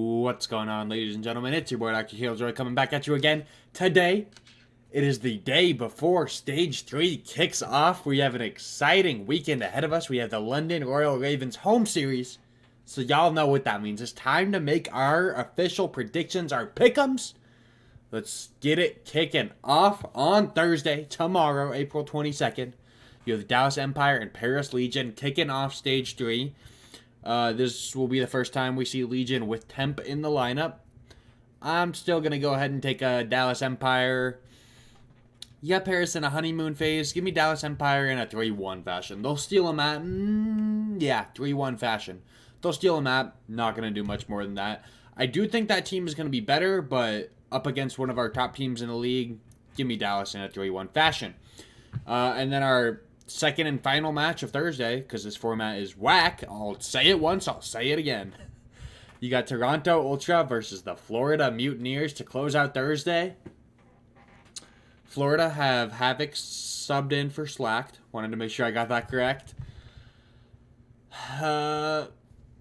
What's going on, ladies and gentlemen? It's your boy Dr. Killjoy coming back at you again. Today, it is the day before Stage 3 kicks off. We have an exciting weekend ahead of us. We have the London Royal Ravens home series. So y'all know what that means. It's time to make our official predictions, our pick'ems. Let's get it kicking off on Thursday, tomorrow, April 22nd. You have the Dallas Empire and Paris Legion kicking off Stage 3. This will be the first time we see Legion with Temp in the lineup. I'm still going to go ahead and take a Dallas Empire. You got Paris in a honeymoon phase. Give me Dallas Empire in a 3-1 fashion. They'll steal a map. 3-1 fashion. They'll steal a map. Not going to do much more than that. I do think that team is going to be better, but up against one of our top teams in the league, give me Dallas in a 3-1 fashion. And then our second and final match of Thursday, because this format is whack. I'll say it once, I'll say it again. You got Toronto Ultra versus the Florida Mutineers to close out Thursday. Florida have Havoc subbed in for Slacked. Wanted to make sure I got that correct.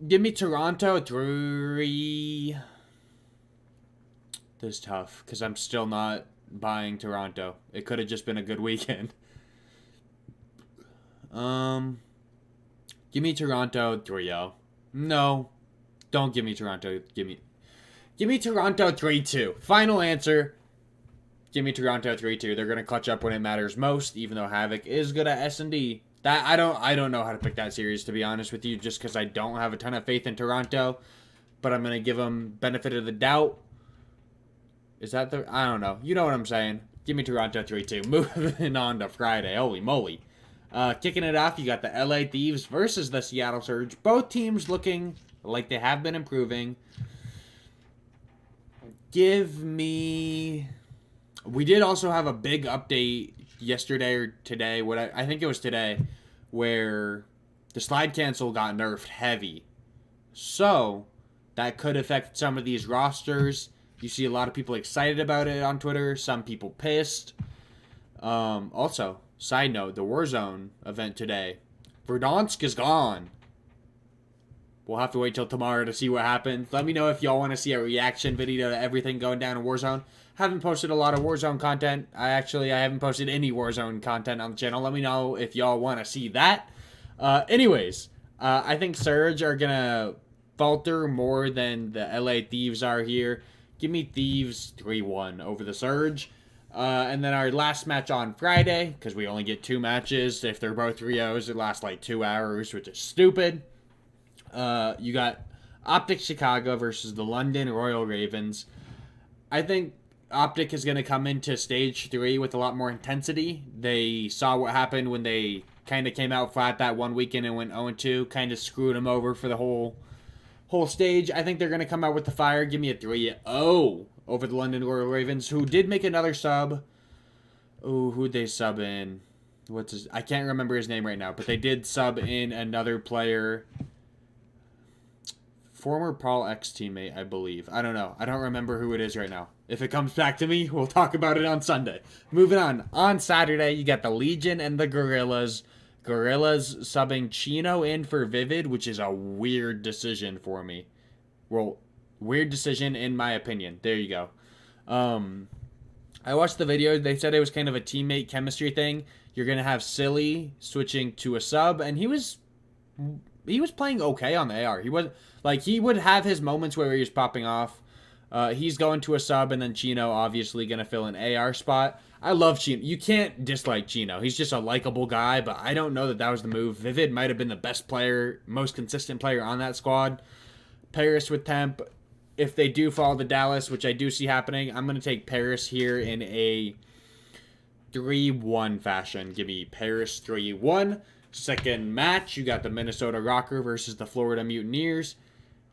Give me Toronto 3. This is tough, because I'm still not buying Toronto. It could have just been a good weekend. Give me Toronto 3-0. No, don't give me Toronto. Give me Toronto 3-2. Final answer. Give me Toronto 3-2. They're gonna clutch up when it matters most, even though Havoc is good at S&D. That I don't know how to pick that series, to be honest with you, just because I don't have a ton of faith in Toronto. But I'm gonna give them benefit of the doubt. Is that the? I don't know. You know what I'm saying. Give me Toronto 3-2. Moving on to Friday. Holy moly. Kicking it off, you got the LA Thieves versus the Seattle Surge. Both teams looking like they have been improving. Give me... We did also have a big update yesterday or today. I think it was today, where the slide cancel got nerfed heavy. So, that could affect some of these rosters. You see a lot of people excited about it on Twitter. Some people pissed. Also... Side note, the Warzone event today. Verdansk is gone. We'll have to wait till tomorrow to see what happens. Let me know if y'all want to see a reaction video to everything going down in Warzone. Haven't posted a lot of Warzone content. I haven't posted any Warzone content on the channel. Let me know if y'all want to see that. I think Surge are going to falter more than the LA Thieves are here. Give me Thieves 3-1 over the Surge. And then our last match on Friday, because we only get 2 matches. If they're both 3-0s, it lasts like 2 hours, which is stupid. You got Optic Chicago versus the London Royal Ravens. I think Optic is going to come into Stage 3 with a lot more intensity. They saw what happened when they kind of came out flat that one weekend and went 0-2. Kind of screwed them over for the whole stage. I think they're going to come out with the fire. Give me a 3-0 over the London Royal Ravens, who did make another sub. Oh, who'd they sub in? I can't remember his name right now, but they did sub in another player. Former Paul X teammate, I believe. I don't know. I don't remember who it is right now. If it comes back to me, we'll talk about it on Sunday. Moving on. On Saturday, you got the Legion and the Gorillas. Gorillas subbing Chino in for Vivid, which is a weird decision for me. Well, weird decision in my opinion. There you go. I watched the video. They said it was kind of a teammate chemistry thing. You're going to have Silly switching to a sub, and he was playing okay on the AR. He would have his moments where he was popping off. He's going to a sub, and then Chino obviously going to fill an AR spot. I love Chino. You can't dislike Chino. He's just a likable guy, but I don't know that was the move. Vivid might have been the best player, most consistent player on that squad. Paris with Temp. If they do fall to Dallas, which I do see happening, I'm going to take Paris here in a 3-1 fashion. Give me Paris 3-1. Second match, you got the Minnesota Rocker versus the Florida Mutineers.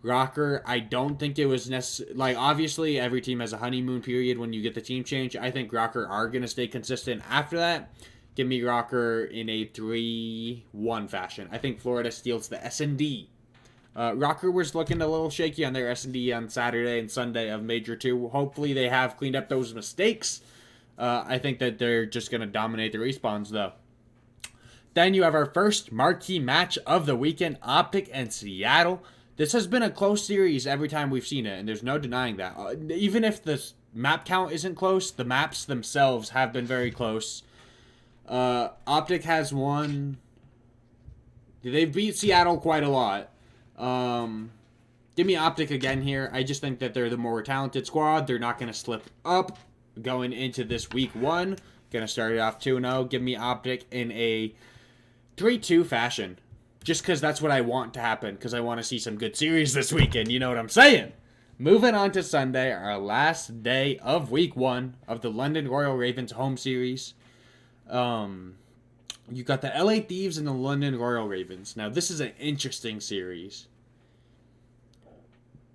Rocker, I don't think it was necessary. Obviously, every team has a honeymoon period when you get the team change. I think Rocker are going to stay consistent after that. Give me Rocker in a 3-1 fashion. I think Florida steals the S&D. Rocker was looking a little shaky on their S&D on Saturday and Sunday of Major 2. Hopefully they have cleaned up those mistakes. I think that they're just going to dominate the respawns, though. Then you have our first marquee match of the weekend, Optic and Seattle. This has been a close series every time we've seen it, and there's no denying that. Even if the map count isn't close, the maps themselves have been very close. Optic has won. They've beat Seattle quite a lot. Give me Optic again here. I just think that they're the more talented squad. They're not going to slip up going into this week 1. Going to start it off 2-0. Give me Optic in a 3-2 fashion. Just because that's what I want to happen. Because I want to see some good series this weekend. You know what I'm saying? Moving on to Sunday, our last day of week 1 of the London Royal Ravens home series. You got the LA Thieves and the London Royal Ravens. Now, this is an interesting series.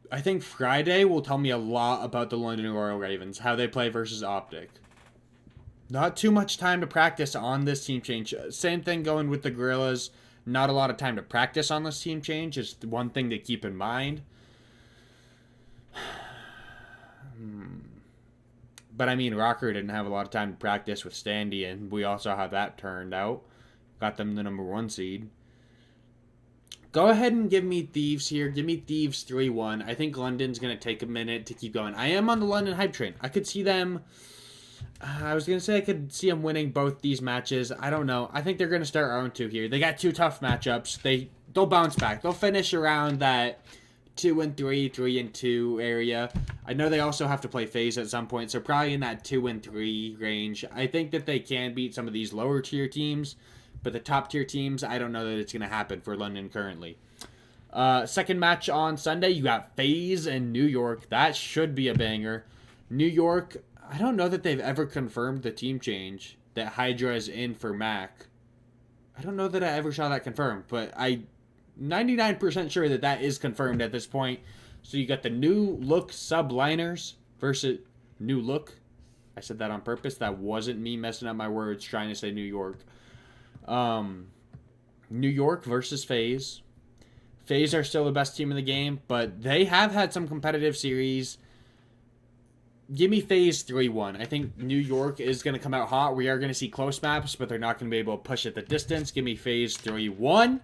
I think Friday will tell me a lot about the London Royal Ravens, how they play versus Optic. Not too much time to practice on this team change. Same thing going with the Gorillas. Not a lot of time to practice on this team change is one thing to keep in mind. But I mean, Rocker didn't have a lot of time to practice with Standy, and we also how that turned out. Got them the number 1 seed. Go ahead and give me Thieves here. Give me Thieves 3-1. I think London's going to take a minute to keep going. I am on the London hype train. I could see them... I was going to say I could see them winning both these matches. I don't know. I think they're going to start 0-2 here. They got 2 tough matchups. They'll bounce back. They'll finish around that 2-3, 3-2 area. I know they also have to play FaZe at some point, so probably in that 2-3 range. I think that they can beat some of these lower tier teams, but the top tier teams, I don't know that it's going to happen for London currently. Second match on Sunday, you got FaZe and New York. That should be a banger. New York, I don't know that they've ever confirmed the team change that Hydra is in for Mac. I don't know that I ever saw that confirmed, but I'm 99% sure that that is confirmed at this point. So you got the New Look subliners versus New Look. I said that on purpose. That wasn't me messing up my words trying to say New York. New York versus FaZe. FaZe are still the best team in the game, but they have had some competitive series. Give me FaZe 3-1. I think New York is going to come out hot. We are going to see close maps, but they're not going to be able to push it the distance. Give me FaZe 3-1.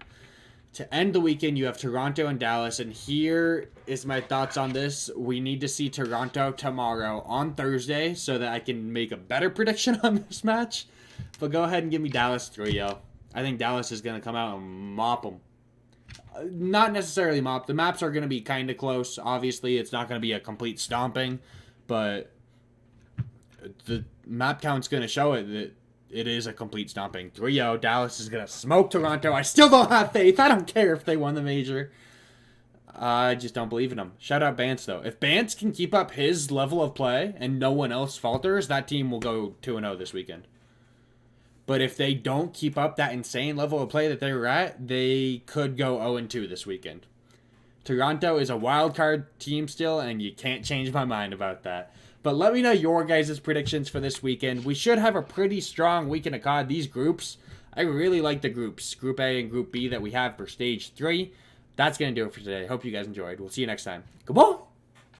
To end the weekend, you have Toronto and Dallas, and here is my thoughts on this. We need to see Toronto tomorrow on Thursday so that I can make a better prediction on this match. But go ahead and give me Dallas 3-0. I think Dallas is going to come out and mop them. Not necessarily mop. The maps are going to be kind of close. Obviously, it's not going to be a complete stomping, but the map count's going to show it that it is a complete stomping. 3-0. Dallas is going to smoke Toronto. I still don't have faith. I don't care if they won the major. I just don't believe in them. Shout out Bance, though. If Bance can keep up his level of play and no one else falters, that team will go 2-0 this weekend. But if they don't keep up that insane level of play that they were at, they could go 0-2 this weekend. Toronto is a wild card team still, and you can't change my mind about that. But let me know your guys' predictions for this weekend. We should have a pretty strong weekend of COD. These groups, I really like the groups. Group A and Group B that we have for Stage 3. That's going to do it for today. Hope you guys enjoyed. We'll see you next time. Goodbye!